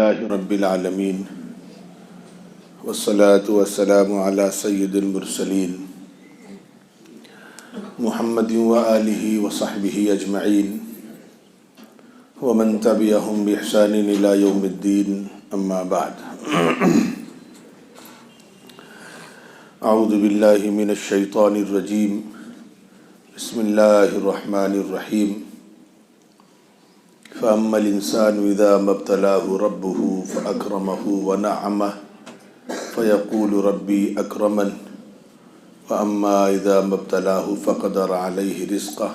لله رب العالمين والصلاة والسلام على سيد المرسلين محمد وآله وصحبه أجمعين ومن تبعهم بإحسان إلى يوم الدين أما بعد أعوذ بالله من الشيطان الرجيم بسم الله الرحمن الرحيم فأما الإنسان إذا ما ابتلاه ربه فأكرمه ونعمه فيقول ربي أكرمن وأما إذا ما ابتلاه فقدر عليه رزقه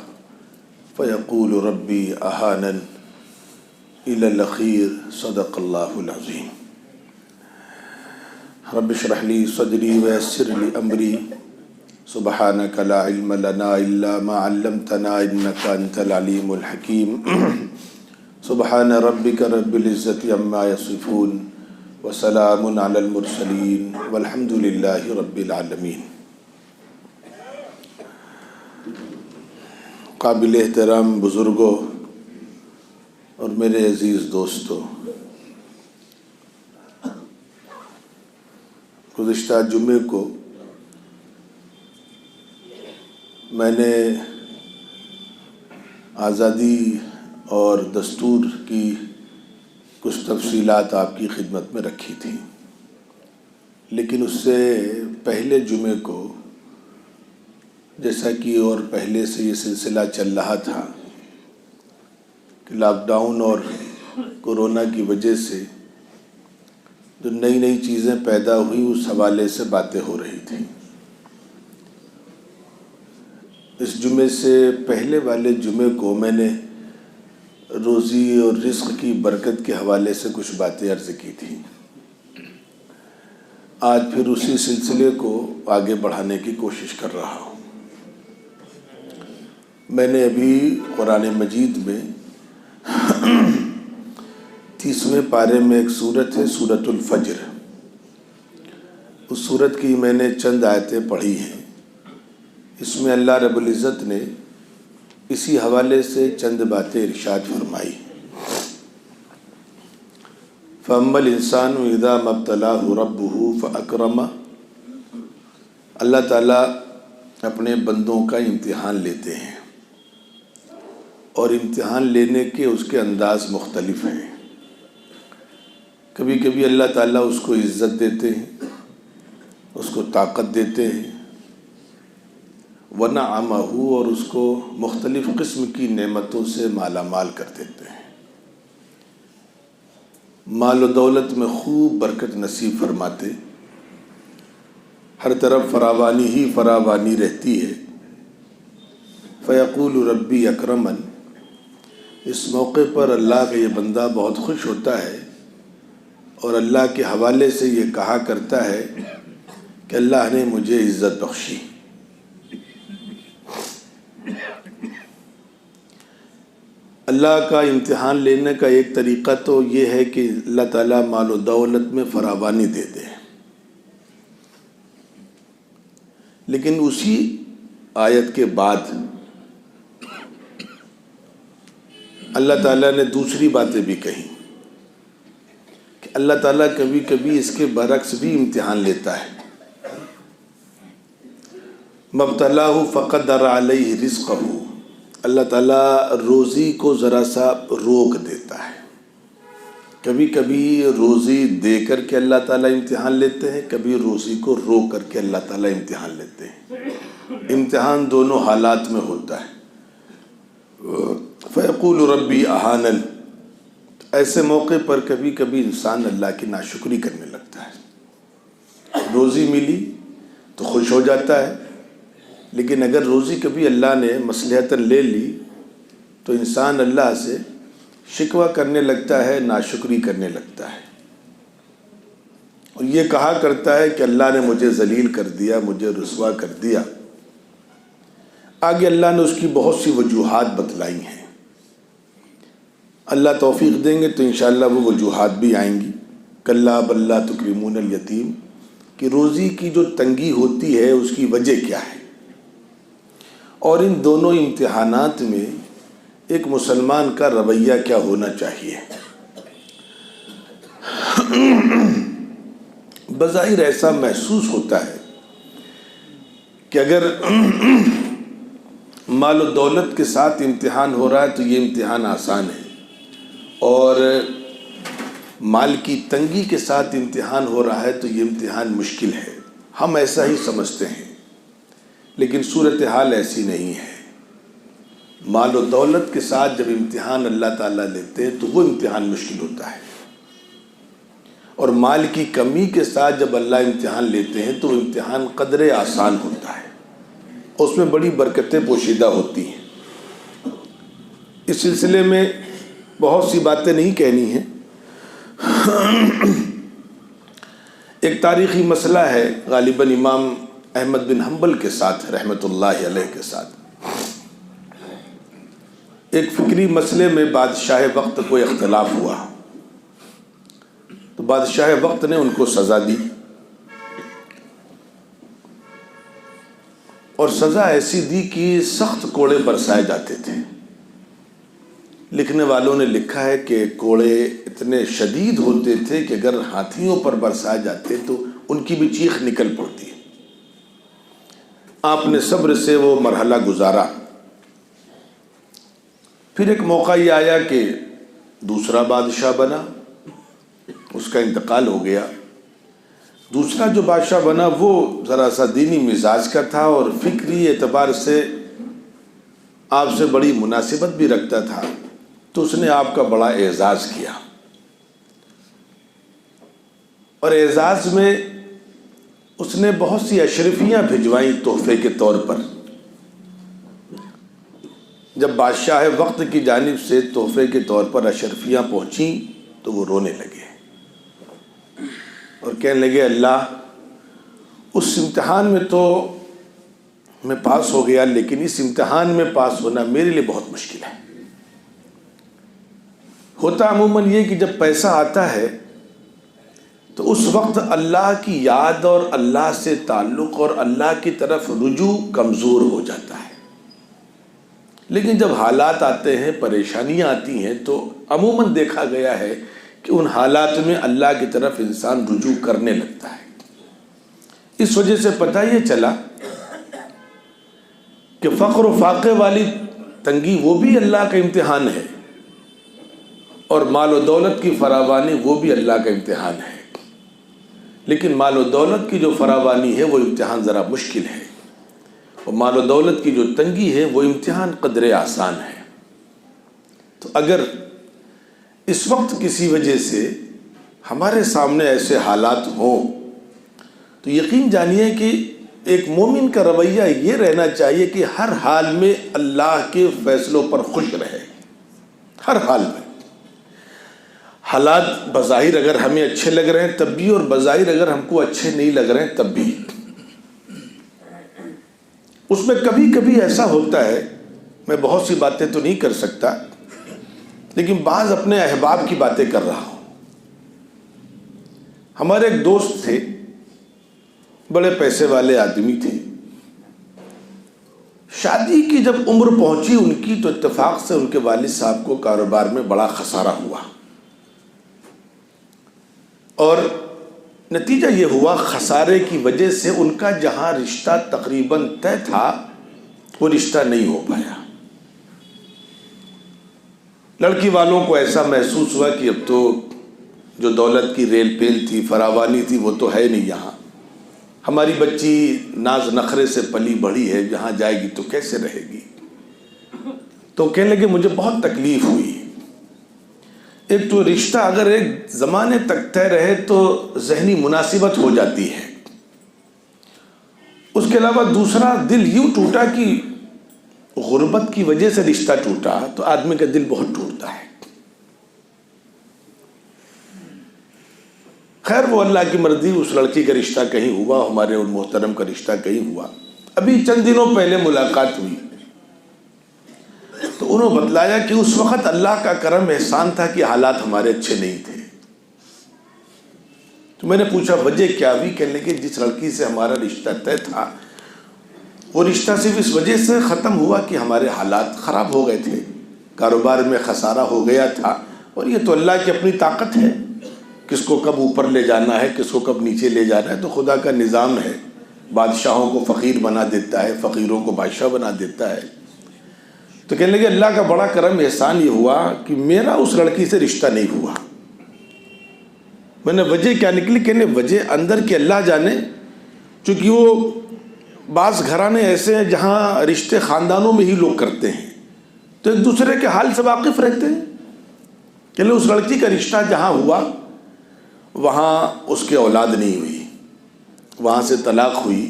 فيقول ربي أهانن إلى الأخير صدق الله العظيم رب اشرح لي صدري ويسر لي أمري سبحانك لا علم لنا إلا ما علمتنا إنك أنت العليم الحكيم سبحان ربك رب العزة عما يصفون وسلام على المرسلين والحمد لله رب العالمين۔ قابل احترام بزرگوں اور میرے عزیز دوستوں، گزشتہ جمعے کو میں نے آزادی اور دستور کی کچھ تفصیلات آپ کی خدمت میں رکھی تھی، لیکن اس سے پہلے جمعے کو جیسا کہ اور پہلے سے یہ سلسلہ چل رہا تھا کہ لاک ڈاؤن اور کورونا کی وجہ سے جو نئی نئی چیزیں پیدا ہوئی اس حوالے سے باتیں ہو رہی تھیں۔ اس جمعے سے پہلے والے جمعے کو میں نے روزی اور رزق کی برکت کے حوالے سے کچھ باتیں عرض کی تھیں۔ آج پھر اسی سلسلے کو آگے بڑھانے کی کوشش کر رہا ہوں۔ میں نے ابھی قرآن مجید میں 30ویں پارے میں ایک سورت ہے سورۃ الفجر، اس سورت کی میں نے چند آیتیں پڑھی ہیں۔ اس میں اللہ رب العزت نے اسی حوالے سے چند باتیں ارشاد فرمائی۔ فَأَمَّا الْإِنسَانُ إِذَا مَا ابْتَلَاهُ رَبُّهُ فَأَكْرَمَهُ، اللہ تعالیٰ اپنے بندوں کا امتحان لیتے ہیں اور امتحان لینے کے اس کے انداز مختلف ہیں۔ کبھی کبھی اللہ تعالیٰ اس کو عزت دیتے ہیں، اس کو طاقت دیتے ہیں، وَنَعَمَهُ، اور اس کو مختلف قسم کی نعمتوں سے مالا مال کر دیتے ہیں، مال و دولت میں خوب برکت نصیب فرماتے، ہر طرف فراوانی ہی فراوانی رہتی ہے۔ فَيَقُولُ رَبِّي أَكْرَمَنِ، اس موقع پر اللہ کا یہ بندہ بہت خوش ہوتا ہے اور اللہ کے حوالے سے یہ کہا کرتا ہے کہ اللہ نے مجھے عزت بخشی۔ اللہ کا امتحان لینے کا ایک طریقہ تو یہ ہے کہ اللہ تعالیٰ مال و دولت میں فراوانی دے دے، لیکن اسی آیت کے بعد اللہ تعالیٰ نے دوسری باتیں بھی کہیں کہ اللہ تعالیٰ کبھی کبھی اس کے برعکس بھی امتحان لیتا ہے۔ مَبْتَلَاهُ فَقَدَّرَ عَلَيْهِ رِزْقَهُ، اللہ تعالیٰ روزی کو ذرا سا روک دیتا ہے۔ کبھی کبھی روزی دے کر کے اللہ تعالیٰ امتحان لیتے ہیں، کبھی روزی کو روک کر کے اللہ تعالیٰ امتحان لیتے ہیں۔ امتحان دونوں حالات میں ہوتا ہے۔ فَيَقُولُ رَبِّي أَهَانَنِ، ایسے موقع پر کبھی کبھی انسان اللہ کی ناشکری کرنے لگتا ہے۔ روزی ملی تو خوش ہو جاتا ہے، لیکن اگر روزی کبھی اللہ نے مصلحتاً لے لی تو انسان اللہ سے شکوہ کرنے لگتا ہے، ناشکری کرنے لگتا ہے، اور یہ کہا کرتا ہے کہ اللہ نے مجھے ذلیل کر دیا، مجھے رسوا کر دیا۔ آگے اللہ نے اس کی بہت سی وجوہات بتلائی ہیں، اللہ توفیق دیں گے تو انشاءاللہ وہ وجوہات بھی آئیں گی۔ کلا بل لا تکرمون الیتیم، کہ روزی کی جو تنگی ہوتی ہے اس کی وجہ کیا ہے، اور ان دونوں امتحانات میں ایک مسلمان کا رویہ کیا ہونا چاہیے۔ بظاہر ایسا محسوس ہوتا ہے کہ اگر مال و دولت کے ساتھ امتحان ہو رہا ہے تو یہ امتحان آسان ہے، اور مال کی تنگی کے ساتھ امتحان ہو رہا ہے تو یہ امتحان مشکل ہے۔ ہم ایسا ہی سمجھتے ہیں، لیکن صورتحال ایسی نہیں ہے۔ مال و دولت کے ساتھ جب امتحان اللہ تعالیٰ لیتے ہیں تو وہ امتحان مشکل ہوتا ہے، اور مال کی کمی کے ساتھ جب اللہ امتحان لیتے ہیں تو وہ امتحان قدرے آسان ہوتا ہے، اس میں بڑی برکتیں پوشیدہ ہوتی ہیں۔ اس سلسلے میں بہت سی باتیں نہیں کہنی ہیں۔ ایک تاریخی مسئلہ ہے غالباً امام احمد بن حنبل کے ساتھ رحمۃ اللہ علیہ کے ساتھ۔ ایک فکری مسئلے میں بادشاہ وقت کو اختلاف ہوا، تو بادشاہ وقت نے ان کو سزا دی، اور سزا ایسی دی کہ سخت کوڑے برسائے جاتے تھے۔ لکھنے والوں نے لکھا ہے کہ کوڑے اتنے شدید ہوتے تھے کہ اگر ہاتھیوں پر برسائے جاتے تو ان کی بھی چیخ نکل پڑتی۔ آپ نے صبر سے وہ مرحلہ گزارا۔ پھر ایک موقع یہ آیا کہ دوسرا بادشاہ بنا، اس کا انتقال ہو گیا۔ دوسرا جو بادشاہ بنا وہ ذرا سا دینی مزاج کا تھا اور فکری اعتبار سے آپ سے بڑی مناسبت بھی رکھتا تھا، تو اس نے آپ کا بڑا اعزاز کیا، اور اعزاز میں اس نے بہت سی اشرفیاں بھجوائیں تحفے کے طور پر۔ جب بادشاہ وقت کی جانب سے تحفے کے طور پر اشرفیاں پہنچیں تو وہ رونے لگے اور کہنے لگے، اللہ، اس امتحان میں تو میں پاس ہو گیا، لیکن اس امتحان میں پاس ہونا میرے لیے بہت مشکل ہے۔ ہوتا عموماً یہ کہ جب پیسہ آتا ہے تو اس وقت اللہ کی یاد اور اللہ سے تعلق اور اللہ کی طرف رجوع کمزور ہو جاتا ہے، لیکن جب حالات آتے ہیں، پریشانیاں آتی ہیں، تو عموماً دیکھا گیا ہے کہ ان حالات میں اللہ کی طرف انسان رجوع کرنے لگتا ہے۔ اس وجہ سے پتہ یہ چلا کہ فقر و فاقے والی تنگی وہ بھی اللہ کا امتحان ہے، اور مال و دولت کی فراوانی وہ بھی اللہ کا امتحان ہے، لیکن مال و دولت کی جو فراوانی ہے وہ امتحان ذرا مشکل ہے، اور مال و دولت کی جو تنگی ہے وہ امتحان قدرے آسان ہے۔ تو اگر اس وقت کسی وجہ سے ہمارے سامنے ایسے حالات ہوں تو یقین جانیے کہ ایک مومن کا رویہ یہ رہنا چاہیے کہ ہر حال میں اللہ کے فیصلوں پر خوش رہے، ہر حال میں۔ حالات بظاہر اگر ہمیں اچھے لگ رہے ہیں تب بھی، اور بظاہر اگر ہم کو اچھے نہیں لگ رہے ہیں تب بھی۔ اس میں کبھی کبھی ایسا ہوتا ہے، میں بہت سی باتیں تو نہیں کر سکتا، لیکن بعض اپنے احباب کی باتیں کر رہا ہوں۔ ہمارے ایک دوست تھے، بڑے پیسے والے آدمی تھے۔ شادی کی جب عمر پہنچی ان کی تو اتفاق سے ان کے والد صاحب کو کاروبار میں بڑا خسارہ ہوا، اور نتیجہ یہ ہوا خسارے کی وجہ سے ان کا جہاں رشتہ تقریباً طے تھا وہ رشتہ نہیں ہو پایا۔ لڑکی والوں کو ایسا محسوس ہوا کہ اب تو جو دولت کی ریل پیل تھی، فراوانی تھی، وہ تو ہے نہیں یہاں، ہماری بچی ناز نخرے سے پلی بڑھی ہے، جہاں جائے گی تو کیسے رہے گی۔ تو کہنے لگے مجھے بہت تکلیف ہوئی۔ ایک تو رشتہ اگر ایک زمانے تک طے رہے تو ذہنی مناسبت ہو جاتی ہے، اس کے علاوہ دوسرا دل یوں ٹوٹا کہ غربت کی وجہ سے رشتہ ٹوٹا تو آدمی کا دل بہت ٹوٹتا ہے۔ خیر وہ اللہ کی مرضی، اس لڑکی کا رشتہ کہیں ہوا، ہمارے ان محترم کا رشتہ کہیں ہوا۔ ابھی چند دنوں پہلے ملاقات ہوئی تو انہوں بتلایا کہ اس وقت اللہ کا کرم احسان تھا کہ حالات ہمارے اچھے نہیں تھے۔ تو میں نے پوچھا وجہ کیا ہوئی؟ کہنے لگے جس لڑکی سے ہمارا رشتہ طے تھا وہ رشتہ صرف اس وجہ سے ختم ہوا کہ ہمارے حالات خراب ہو گئے تھے، کاروبار میں خسارہ ہو گیا تھا، اور یہ تو اللہ کی اپنی طاقت ہے، کس کو کب اوپر لے جانا ہے، کس کو کب نیچے لے جانا ہے، تو خدا کا نظام ہے، بادشاہوں کو فقیر بنا دیتا ہے، فقیروں کو بادشاہ بنا دیتا ہے۔ تو کہنے لگے اللہ کا بڑا کرم احسان یہ ہوا کہ میرا اس لڑکی سے رشتہ نہیں ہوا۔ میں نے وجہ کیا نکلی، کہنے وجہ اندر کی اللہ جانے، چونکہ وہ بعض گھرانے ایسے ہیں جہاں رشتے خاندانوں میں ہی لوگ کرتے ہیں تو ایک دوسرے کے حال سے واقف رہتے ہیں۔ کہنے اس لڑکی کا رشتہ جہاں ہوا وہاں اس کے اولاد نہیں ہوئی، وہاں سے طلاق ہوئی،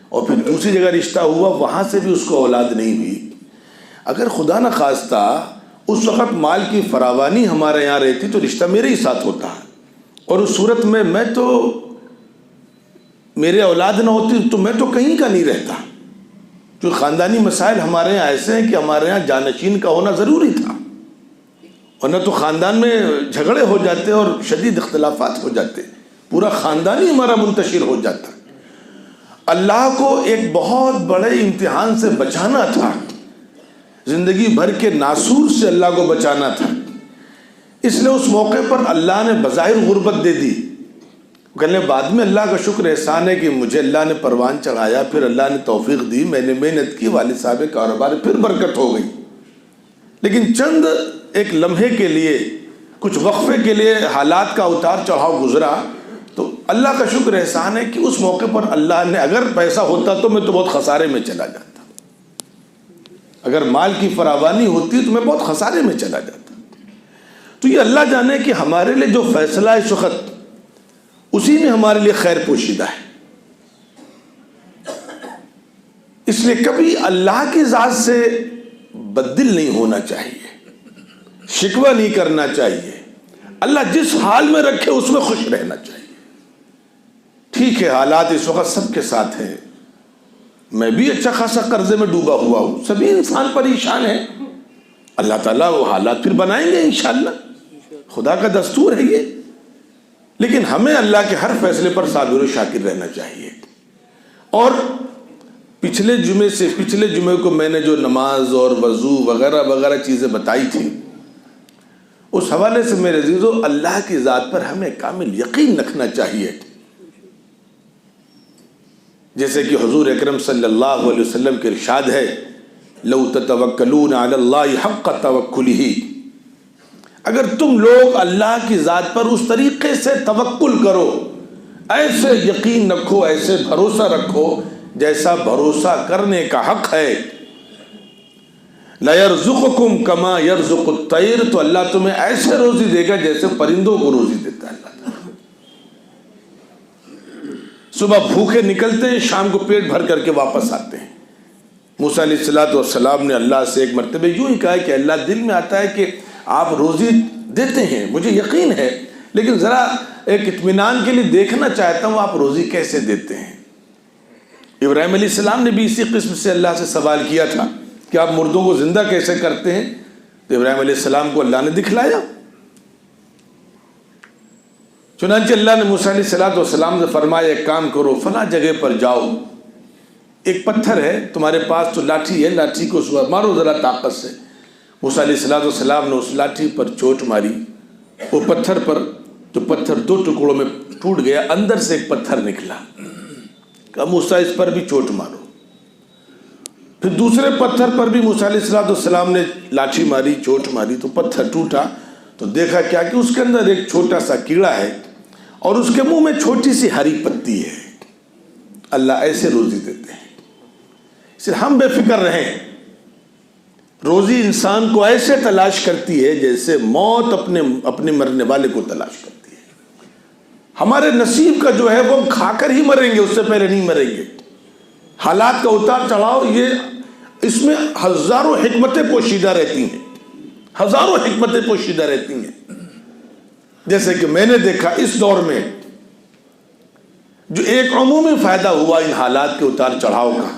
اور پھر دوسری جگہ رشتہ ہوا وہاں سے بھی اس کو اولاد نہیں ہوئی۔ اگر خدا نہ خواستہ اس وقت مال کی فراوانی ہمارے یہاں رہتی تو رشتہ میرے ہی ساتھ ہوتا، اور اس صورت میں تو میرے اولاد نہ ہوتی تو میں تو کہیں کا نہیں رہتا۔ جو خاندانی مسائل ہمارے یہاں ایسے ہیں کہ ہمارے یہاں جانشین کا ہونا ضروری تھا، ورنہ تو خاندان میں جھگڑے ہو جاتے اور شدید اختلافات ہو جاتے، پورا خاندان ہی ہمارا منتشر ہو جاتا۔ اللہ کو ایک بہت بڑے امتحان سے بچانا تھا، زندگی بھر کے ناسور سے اللہ کو بچانا تھا، اس لیے اس موقع پر اللہ نے بظاہر غربت دے دی۔ کہنے بعد میں اللہ کا شکر احسان ہے کہ مجھے اللہ نے پروان چڑھایا، پھر اللہ نے توفیق دی، میں نے محنت کی، والد صاحب کاروبار پھر برکت ہو گئی۔ لیکن چند ایک لمحے کے لیے، کچھ وقفے کے لیے حالات کا اتار چڑھاؤ گزرا، تو اللہ کا شکر احسان ہے کہ اس موقع پر اللہ نے، اگر پیسہ ہوتا تو میں تو بہت خسارے میں چلا جاتا، اگر مال کی فراوانی ہوتی تو میں بہت خسارے میں چلا جاتا۔ تو یہ اللہ جانے کہ ہمارے لیے جو فیصلہ اس وقت اسی میں ہمارے لیے خیر پوشیدہ ہے۔ اس لیے کبھی اللہ کی ذات سے بددل نہیں ہونا چاہیے، شکوہ نہیں کرنا چاہیے، اللہ جس حال میں رکھے اس میں خوش رہنا چاہیے۔ ٹھیک ہے حالات اس وقت سب کے ساتھ ہیں، میں بھی اچھا خاصا قرضے میں ڈوبا ہوا ہوں، سبھی انسان پریشان ہیں، اللہ تعالیٰ وہ حالات پھر بنائیں گے انشاءاللہ، خدا کا دستور ہے یہ۔ لیکن ہمیں اللہ کے ہر فیصلے پر صابر و شاکر رہنا چاہیے۔ اور پچھلے جمعے کو میں نے جو نماز اور وضو وغیرہ وغیرہ چیزیں بتائی تھی، اس حوالے سے میرے عزیزو اللہ کی ذات پر ہمیں کامل یقین رکھنا چاہیے۔ جیسے کہ حضور اکرم صلی اللہ علیہ وسلم کے ارشاد ہے، لو تتوکلون علی اللہ حق توکلہ، اگر تم لوگ اللہ کی ذات پر اس طریقے سے توکل کرو، ایسے یقین رکھو، ایسے بھروسہ رکھو جیسا بھروسہ کرنے کا حق ہے، لَيَرْزُقُكُمْ كَمَا يَرْزُقُ الطَّيْرَ، تو اللہ تمہیں ایسے روزی دے گا جیسے پرندوں کو روزی دیتا ہے اللہ تعالیٰ۔ صبح بھوکے نکلتے ہیں، شام کو پیٹ بھر کر کے واپس آتے ہیں۔ موسیٰ علیہ السلام نے اللہ سے ایک مرتبہ یوں ہی کہا کہ اللہ دل میں آتا ہے کہ آپ روزی دیتے ہیں، مجھے یقین ہے، لیکن ذرا ایک اطمینان کے لیے دیکھنا چاہتا ہوں آپ روزی کیسے دیتے ہیں۔ ابراہیم علیہ السلام نے بھی اسی قسم سے اللہ سے سوال کیا تھا کہ آپ مردوں کو زندہ کیسے کرتے ہیں، تو ابراہیم علیہ السلام کو اللہ نے دکھلایا۔ چنانچہ اللہ نے موسیٰ علیہ السلام سے فرمایا ایک کام کرو، فلاں جگہ پر جاؤ، ایک پتھر ہے تمہارے پاس تو لاٹھی ہے، لاٹھی کو مارو ذرا طاقت سے۔ موسیٰ علیہ السلام نے اس لاٹھی پر چوٹ ماری، وہ پتھر پر، تو پتھر دو ٹکڑوں میں ٹوٹ گیا، اندر سے ایک پتھر نکلا، کہا موسیٰ اس پر بھی چوٹ مارو۔ پھر دوسرے پتھر پر بھی موسیٰ علیہ السلام نے لاٹھی ماری، چوٹ ماری، تو پتھر ٹوٹا، تو دیکھا کیا کہ اس کے اندر ایک چھوٹا سا کیڑا ہے اور اس کے منہ میں چھوٹی سی ہری پتی ہے۔ اللہ ایسے روزی دیتے ہیں، اس لیے ہم بے فکر رہیں۔ روزی انسان کو ایسے تلاش کرتی ہے جیسے موت اپنے مرنے والے کو تلاش کرتی ہے۔ ہمارے نصیب کا جو ہے وہ ہم کھا کر ہی مریں گے، اس سے پہلے نہیں مریں گے۔ حالات کا اتار چڑھاؤ، یہ اس میں ہزاروں حکمتیں پوشیدہ رہتی ہیں، ہزاروں حکمتیں پوشیدہ رہتی ہیں۔ جیسے کہ میں نے دیکھا اس دور میں جو ایک عمومی فائدہ ہوا ان حالات کے اتار چڑھاؤ کا،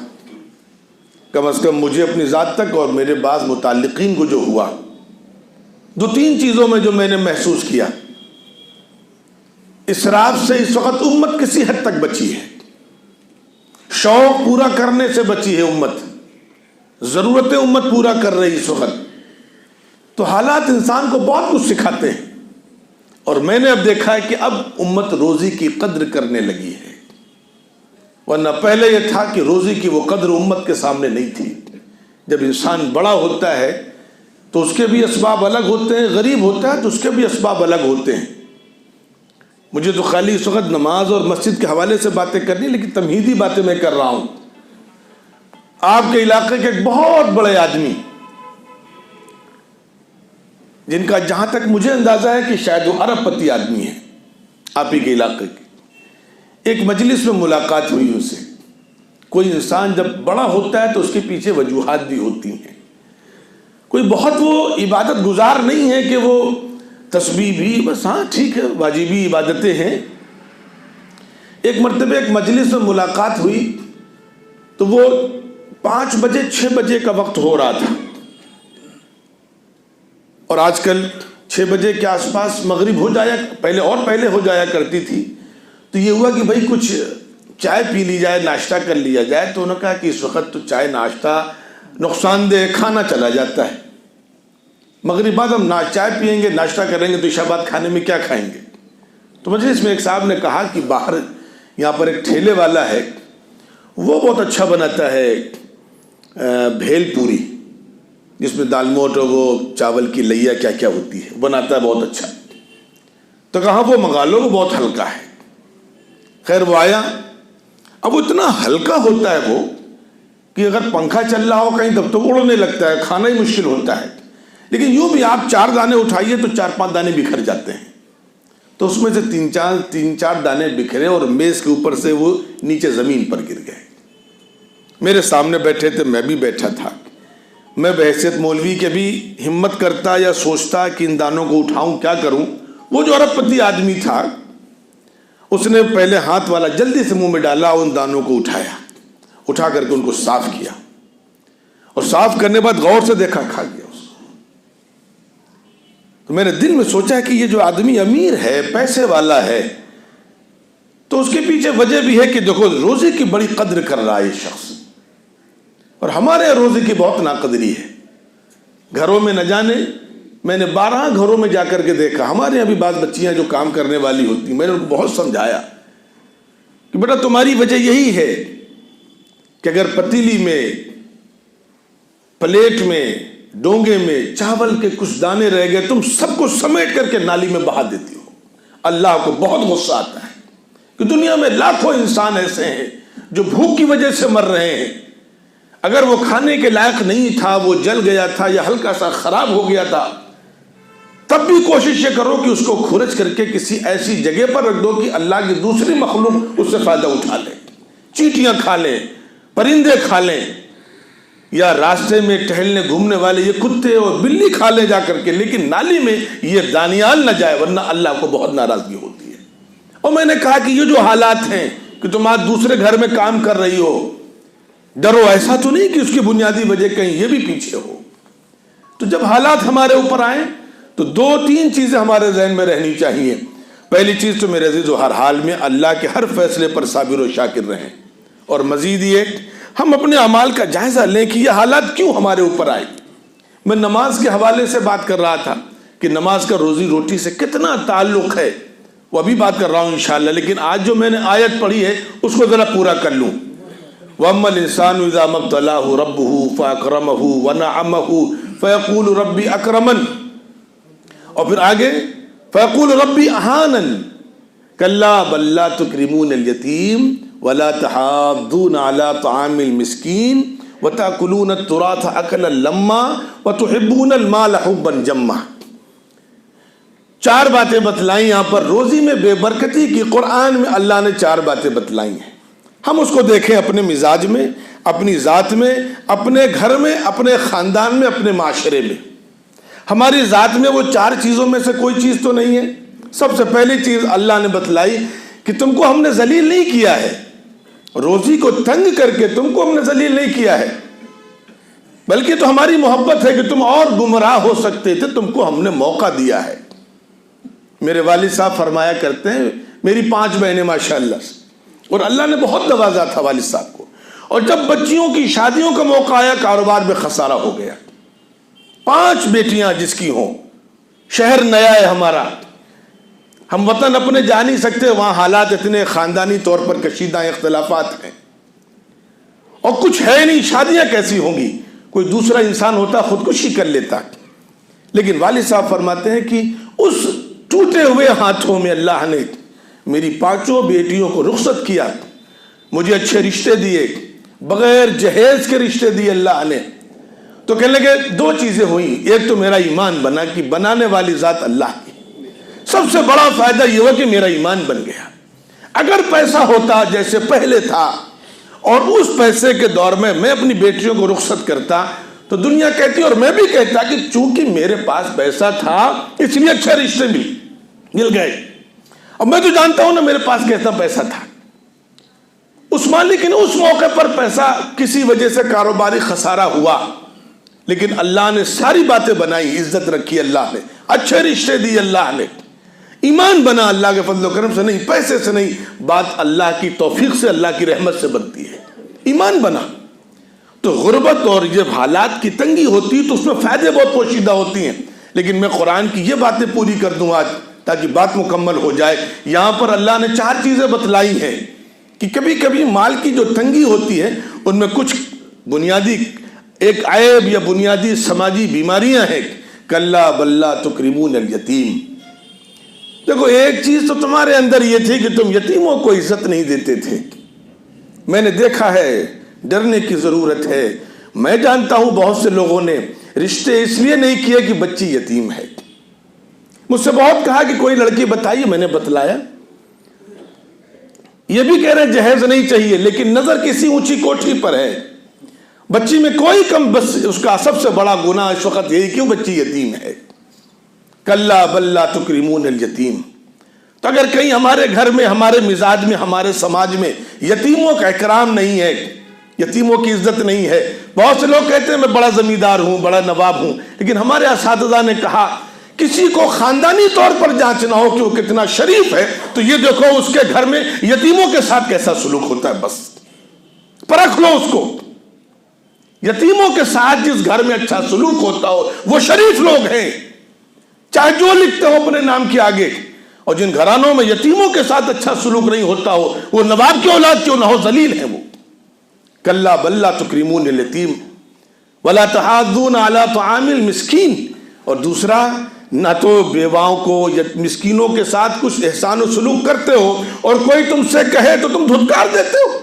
کم از کم مجھے اپنی ذات تک اور میرے بعض متعلقین کو جو ہوا، دو تین چیزوں میں جو میں نے محسوس کیا۔ اسراف سے اس وقت امت کسی حد تک بچی ہے، شوق پورا کرنے سے بچی ہے امت، ضرورتیں امت پورا کر رہی اس وقت۔ تو حالات انسان کو بہت کچھ سکھاتے ہیں۔ اور میں نے اب دیکھا ہے کہ اب امت روزی کی قدر کرنے لگی ہے، ورنہ پہلے یہ تھا کہ روزی کی وہ قدر امت کے سامنے نہیں تھی۔ جب انسان بڑا ہوتا ہے تو اس کے بھی اسباب الگ ہوتے ہیں، غریب ہوتا ہے تو اس کے بھی اسباب الگ ہوتے ہیں۔ مجھے تو خالی اس وقت نماز اور مسجد کے حوالے سے باتیں کرنی، لیکن تمہیدی باتیں میں کر رہا ہوں۔ آپ کے علاقے کے ایک بہت بڑے آدمی، جن کا جہاں تک مجھے اندازہ ہے کہ شاید وہ ارب پتی آدمی ہیں، آپ ہی کے علاقے کے، ایک مجلس میں ملاقات ہوئی ان سے۔ کوئی انسان جب بڑا ہوتا ہے تو اس کے پیچھے وجوہات بھی ہوتی ہیں، کوئی بہت وہ عبادت گزار نہیں ہے کہ وہ تسبیح بھی بس ہاں ٹھیک ہے واجبی عبادتیں ہیں۔ ایک مرتبہ ایک مجلس میں ملاقات ہوئی تو وہ 5 بجے 6 بجے کا وقت ہو رہا تھا، اور آج کل 6 بجے کے آس پاس مغرب ہو جایا، پہلے ہو جایا کرتی تھی۔ تو یہ ہوا کہ بھائی کچھ چائے پی لی جائے، ناشتہ کر لیا جائے۔ تو انہوں نے کہا کہ اس وقت تو چائے ناشتہ نقصان دہ، کھانا چلا جاتا ہے، مغرب بعد ہم چائے پیئیں گے، ناشتہ کریں گے تو عشاء بعد کھانے میں کیا کھائیں گے؟ تو مجلس میں ایک صاحب نے کہا کہ باہر یہاں پر ایک ٹھیلے والا ہے، وہ بہت اچھا بناتا ہے بھیل پوری، جس میں دال موٹ اور وہ چاول کی لئیا کیا کیا ہوتی ہے، بناتا ہے بہت اچھا۔ تو کہا وہ منگا لو، وہ بہت ہلکا ہے۔ خیر وہ آیا، اب وہ اتنا ہلکا ہوتا ہے وہ کہ اگر پنکھا چل رہا ہو کہیں تب تو اڑنے لگتا ہے، کھانا ہی مشکل ہوتا ہے۔ لیکن یوں بھی آپ 4 دانے اٹھائیے تو 4-5 دانے بکھر جاتے ہیں۔ تو اس میں سے 3-4 دانے بکھرے اور میز کے اوپر سے وہ نیچے زمین پر گر گئے۔ میرے سامنے بیٹھے تھے، میں بھی بیٹھا تھا۔ میں بحیثیت مولوی کے بھی ہمت کرتا یا سوچتا کہ ان دانوں کو اٹھاؤں، کیا کروں۔ وہ جو ارب پتی آدمی تھا، اس نے پہلے ہاتھ والا جلدی سے منہ میں ڈالا، ان دانوں کو اٹھایا، اٹھا کر کے ان کو صاف کیا، اور صاف کرنے بعد غور سے دیکھا، کھا گیا اس کو۔ تو میں نے دل میں سوچا کہ یہ جو آدمی امیر ہے، پیسے والا ہے، تو اس کے پیچھے وجہ بھی ہے کہ دیکھو روزے کی بڑی قدر کر رہا ہے یہ شخص، اور ہمارے روزے کی بہت ناقدری ہے۔ گھروں میں نہ جانے، میں نے 12 گھروں میں جا کر کے دیکھا، ہمارے یہاں بھی بعض بچیاں جو کام کرنے والی ہوتی ہیں، میں نے ان کو بہت سمجھایا کہ بیٹا تمہاری وجہ یہی ہے کہ اگر پتیلی میں، پلیٹ میں، ڈونگے میں چاول کے کچھ دانے رہ گئے، تم سب کو سمیٹ کر کے نالی میں بہا دیتی ہو۔ اللہ کو بہت غصہ آتا ہے کہ دنیا میں لاکھوں انسان ایسے ہیں جو بھوک کی وجہ سے مر رہے ہیں، اگر وہ کھانے کے لائق نہیں تھا، وہ جل گیا تھا یا ہلکا سا خراب ہو گیا تھا، تب بھی کوشش یہ کرو کہ اس کو کھرچ کر کے کسی ایسی جگہ پر رکھ دو کہ اللہ کی دوسری مخلوق اس سے فائدہ اٹھا لے، چیٹیاں کھا لیں، پرندے کھا لیں، یا راستے میں ٹہلنے گھومنے والے یہ کتے اور بلی کھا لیں جا کر کے، لیکن نالی میں یہ دانیال نہ جائے، ورنہ اللہ کو بہت ناراضگی ہوتی ہے۔ اور میں نے کہا کہ یہ جو حالات ہیں کہ تم آج دوسرے گھر میں کام کر رہی ہو، ڈرو ایسا تو نہیں کہ اس کی بنیادی وجہ کہیں یہ بھی پیچھے ہو۔ تو جب حالات ہمارے اوپر آئیں تو 2-3 چیزیں ہمارے ذہن میں رہنی چاہیے۔ پہلی چیز تو میرے عزیزو، ہر حال میں اللہ کے ہر فیصلے پر صابر و شاکر رہیں، اور مزید یہ ہم اپنے اعمال کا جائزہ لیں کہ یہ حالات کیوں ہمارے اوپر آئے۔ میں نماز کے حوالے سے بات کر رہا تھا کہ نماز کا روزی روٹی سے کتنا تعلق ہے، وہ ابھی بات کر رہا ہوں انشاءاللہ، لیکن آج جو میں نے آیت پڑھی ہے اس کو ذرا پورا کر لوں۔ وَأَمَّا الْإِنسَانُ إِذَا مَا ابْتَلَاهُ رَبُّهُ فَأَكْرَمَهُ وَنَعَمَهُ فَيَقُولُ رَبِّي أَكْرَمَنِ، اور پھر آگے فَيَقُولُ رَبِّي أَهَانَنِ كَلَّا بَل لَّا تُكْرِمُونَ الْيَتِيمَ وَلَا تَحَاضُّونَ عَلَىٰ طَعَامِ الْمِسْكِينِ وَتَأْكُلُونَ التُّرَاثَ أَكْلًا لَمًّا وَتُحِبُّونَ الْمَالَ حُبًّا جَمًّا۔ 4 باتیں بتلائیں یہاں پر روزی میں بے برکتی کی، قرآن میں اللہ نے 4 باتیں بتلائی ہیں۔ ہم اس کو دیکھیں اپنے مزاج میں، اپنی ذات میں، اپنے گھر میں، اپنے خاندان میں، اپنے معاشرے میں۔ ہماری ذات میں وہ 4 چیزوں میں سے کوئی چیز تو نہیں ہے۔ سب سے پہلی چیز اللہ نے بتلائی کہ تم کو ہم نے ذلیل نہیں کیا ہے، روزی کو تنگ کر کے تم کو ہم نے ذلیل نہیں کیا ہے، بلکہ تو ہماری محبت ہے کہ تم اور گمراہ ہو سکتے تھے، تم کو ہم نے موقع دیا ہے۔ میرے والد صاحب فرمایا کرتے ہیں، میری 5 بہنیں ماشاءاللہ سے، اور اللہ نے بہت نوازا تھا والد صاحب کو، اور جب بچیوں کی شادیوں کا موقع آیا کاروبار میں خسارہ ہو گیا۔ 5 بیٹیاں جس کی ہوں، شہر نیا ہے ہمارا، ہم وطن اپنے جا نہیں سکتے، وہاں حالات اتنے خاندانی طور پر کشیدہ اختلافات ہیں، اور کچھ ہے نہیں، شادیاں کیسی ہوں گی؟ کوئی دوسرا انسان ہوتا خودکشی کر لیتا۔ لیکن والد صاحب فرماتے ہیں کہ اس ٹوٹے ہوئے ہاتھوں میں اللہ نے میری 5 بیٹیوں کو رخصت کیا، مجھے اچھے رشتے دیے، بغیر جہیز کے رشتے دیے اللہ نے۔ تو کہنے لگے 2 چیزیں ہوئیں، ایک تو میرا ایمان بنا کہ بنانے والی ذات اللہ کی، سب سے بڑا فائدہ یہ ہوا کہ میرا ایمان بن گیا۔ اگر پیسہ ہوتا جیسے پہلے تھا اور اس پیسے کے دور میں میں اپنی بیٹیوں کو رخصت کرتا تو دنیا کہتی اور میں بھی کہتا کہ چونکہ میرے پاس پیسہ تھا اس لیے اچھے رشتے مل گئے، اب میں تو جانتا ہوں نا میرے پاس کیسا پیسہ تھا۔ لیکن اس موقع پر پیسہ کسی وجہ سے کاروباری خسارہ ہوا، لیکن اللہ نے ساری باتیں بنائی، عزت رکھی اللہ نے، اچھے رشتے دی اللہ نے، ایمان بنا اللہ کے فضل و کرم سے نہیں، پیسے سے نہیں، بات اللہ کی توفیق سے، اللہ کی رحمت سے بنتی ہے، ایمان بنا۔ تو غربت اور جب حالات کی تنگی ہوتی تو اس میں فائدے بہت پوشیدہ ہوتی ہیں، لیکن میں قرآن کی یہ باتیں پوری کر دوں آج تاکہ بات مکمل ہو جائے۔ یہاں پر اللہ نے 4 چیزیں بتلائی ہیں کہ کبھی کبھی مال کی جو تنگی ہوتی ہے ان میں کچھ بنیادی ایک عیب یا بنیادی سماجی بیماریاں ہیں۔ کلا بلا تکرمون الیتیم، دیکھو ایک چیز تو تمہارے اندر یہ تھی کہ تم یتیموں کو عزت نہیں دیتے تھے، میں نے دیکھا ہے، ڈرنے کی ضرورت ہے۔ میں جانتا ہوں بہت سے لوگوں نے رشتے اس لیے نہیں کیے کہ بچی یتیم ہے۔ مجھ سے بہت کہا کہ کوئی لڑکی بتائیے، میں نے بتلایا، یہ بھی کہہ رہے جہیز نہیں چاہیے، لیکن نظر کسی اونچی کوٹھی پر ہے، بچی میں کوئی کم، بس اس کا سب سے بڑا گناہ اس وقت یہی کیوں بچی یتیم ہے۔ کلا بل لا تکرمون الیتیم، تو اگر کہیں ہمارے گھر میں، ہمارے مزاج میں، ہمارے سماج میں یتیموں کا اکرام نہیں ہے، یتیموں کی عزت نہیں ہے، بہت سے لوگ کہتے ہیں میں بڑا زمیندار ہوں، بڑا نواب ہوں، لیکن ہمارے اساتذہ نے کہا کسی کو خاندانی طور پر جانچنا ہو کہ وہ کتنا شریف ہے تو یہ دیکھو اس کے گھر میں یتیموں کے ساتھ کیسا سلوک ہوتا ہے، بس پرکھ لو اس کو۔ یتیموں کے ساتھ جس گھر میں اچھا سلوک ہوتا ہو وہ شریف لوگ ہیں، چاہے جو لکھتے ہو اپنے نام کے آگے، اور جن گھرانوں میں یتیموں کے ساتھ اچھا سلوک نہیں ہوتا ہو وہ نواب کی اولاد کیوں نہ ہو، ذلیل ہیں وہ۔ کلا بل لا تکرمون الیتیم ولا تحاضون علی طعام المسکین، اور دوسرا نہ تو بیواؤں کو یا مسکینوں کے ساتھ کچھ احسان و سلوک کرتے ہو، اور کوئی تم سے کہے تو تم دھتکار دیتے ہو۔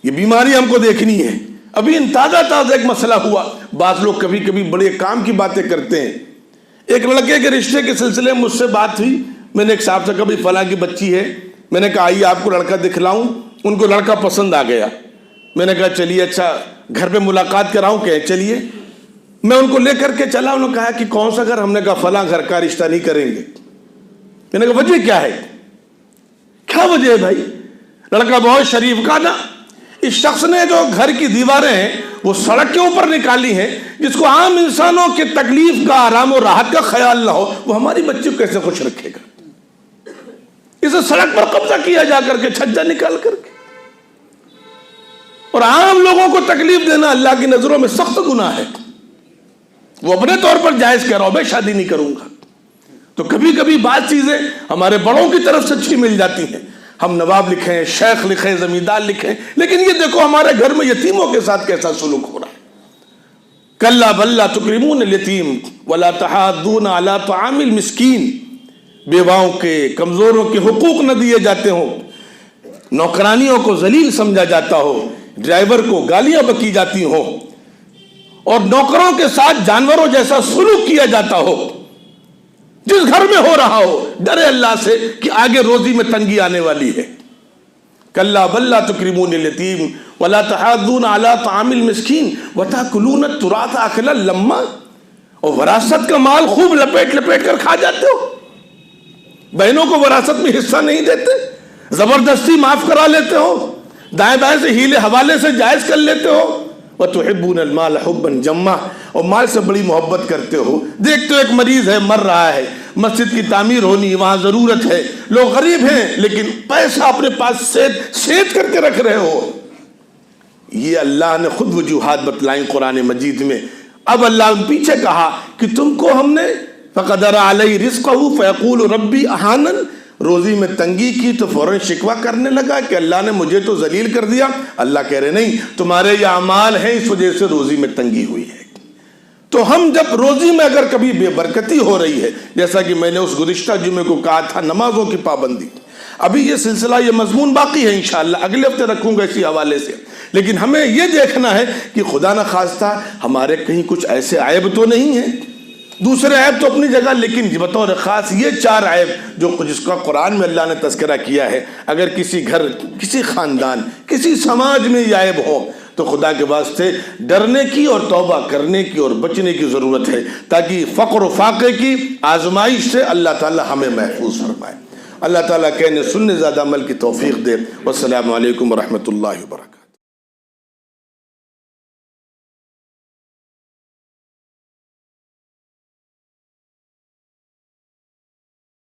یہ بیماری ہم کو دیکھنی ہے۔ ابھی تازہ ایک مسئلہ ہوا، بعض لوگ کبھی کبھی بڑے کام کی باتیں کرتے ہیں۔ ایک لڑکے کے رشتے کے سلسلے میں مجھ سے بات ہوئی، میں نے ایک صاحب سے کہا بھائی فلاں کی بچی ہے، میں نے کہا آئیے آپ کو لڑکا دکھلاؤں، ان کو لڑکا پسند آ گیا، میں نے کہا چلیے اچھا گھر پہ ملاقات کراؤں، کہ چلیے، میں ان کو لے کر کے چلا، انہوں نے کہا کہ کون سا گھر؟ ہم نے کہا فلاں گھر کا رشتہ نہیں کریں گے۔ میں نے کہا وجہ کیا ہے؟ کیا وجہ ہے بھائی؟ لڑکا بہت شریف کا نا، اس شخص نے جو گھر کی دیواریں ہیں وہ سڑک کے اوپر نکالی ہیں، جس کو عام انسانوں کے تکلیف کا، آرام و راحت کا خیال نہ ہو، وہ ہماری بچی کو کیسے خوش رکھے گا؟ اسے سڑک پر قبضہ کیا جا کر کے، چھجا نکال کر کے، اور عام لوگوں کو تکلیف دینا اللہ کی نظروں میں سخت گناہ ہے۔ وہ اپنے طور پر جائز کہہ رہا ہو میں شادی نہیں کروں گا۔ تو کبھی کبھی بعض چیزیں ہمارے بڑوں کی طرف سے اچھی مل جاتی ہیں، ہم نواب لکھیں، شیخ لکھیں، زمیندار لکھیں، لیکن یہ دیکھو ہمارے گھر میں یتیموں کے ساتھ کیسا سلوک ہو رہا ہے۔ کلا بل لا تکرمون الیتیم ولا تحاضون علی طعام المسکین، بیواؤں کے، کمزوروں کے حقوق نہ دیے جاتے ہوں، نوکرانیوں کو ذلیل سمجھا جاتا ہو، ڈرائیور کو گالیاں بکی جاتی ہوں، اور نوکروں کے ساتھ جانوروں جیسا سلوک کیا جاتا ہو، جس گھر میں ہو رہا ہو، ڈرے اللہ سے کہ آگے روزی میں تنگی آنے والی ہے۔ کلا بل لا تکرمون الیتیم ولا تحاضون علی طعام المسکین وتاکلون التراث اکلا لما، اور وراثت کا مال خوب لپیٹ لپیٹ کر کھا جاتے ہو، بہنوں کو وراثت میں حصہ نہیں دیتے، زبردستی معاف کرا لیتے ہو، دائیں بائیں سے ہیلے حوالے سے جائز کر لیتے ہو، وَتُحِبُّونَ الْمَالَ حُبًّا جَمًّا، اور مال سے بڑی محبت کرتے ہو۔ دیکھتے ہو ایک مریض ہے، مر رہا ہے، مسجد کی تعمیر ہونی، وہاں ضرورت ہے، لوگ غریب ہیں لیکن پیسہ اپنے پاس سیٹ کر کے رکھ رہے ہو۔ یہ اللہ نے خود وجوہات بتلائیں قرآن مجید میں۔ اب اللہ نے پیچھے کہا کہ تم کو ہم نے فقدر علیہ رزقہ فیقول ربی اہانن، روزی میں تنگی کی تو فوراً شکوہ کرنے لگا کہ اللہ نے مجھے تو ذلیل کر دیا. اللہ کہہ رہے نہیں، تمہارے یہ اعمال ہیں، اس وجہ سے روزی میں تنگی ہوئی ہے. تو ہم جب روزی میں اگر کبھی بے برکتی ہو رہی ہے، جیسا کہ میں نے اس گزشتہ جمعے کو کہا تھا، نمازوں کی پابندی، ابھی یہ سلسلہ، یہ مضمون باقی ہے انشاءاللہ، اگلے ہفتے رکھوں گا اسی حوالے سے. لیکن ہمیں یہ دیکھنا ہے کہ خدا نہ خواستہ ہمارے کہیں کچھ ایسے عیب تو نہیں ہیں. دوسرے عیب تو اپنی جگہ، لیکن بطور خاص یہ 4 عیب جس کا قرآن میں اللہ نے تذکرہ کیا ہے، اگر کسی گھر، کسی خاندان، کسی سماج میں یہ عیب ہو تو خدا کے واسطے ڈرنے کی اور توبہ کرنے کی اور بچنے کی ضرورت ہے، تاکہ فقر و فاقے کی آزمائش سے اللہ تعالی ہمیں محفوظ فرمائے. اللہ تعالیٰ کہنے سننے زیادہ عمل کی توفیق دے. والسلام علیکم ورحمۃ اللہ وبرکاتہ.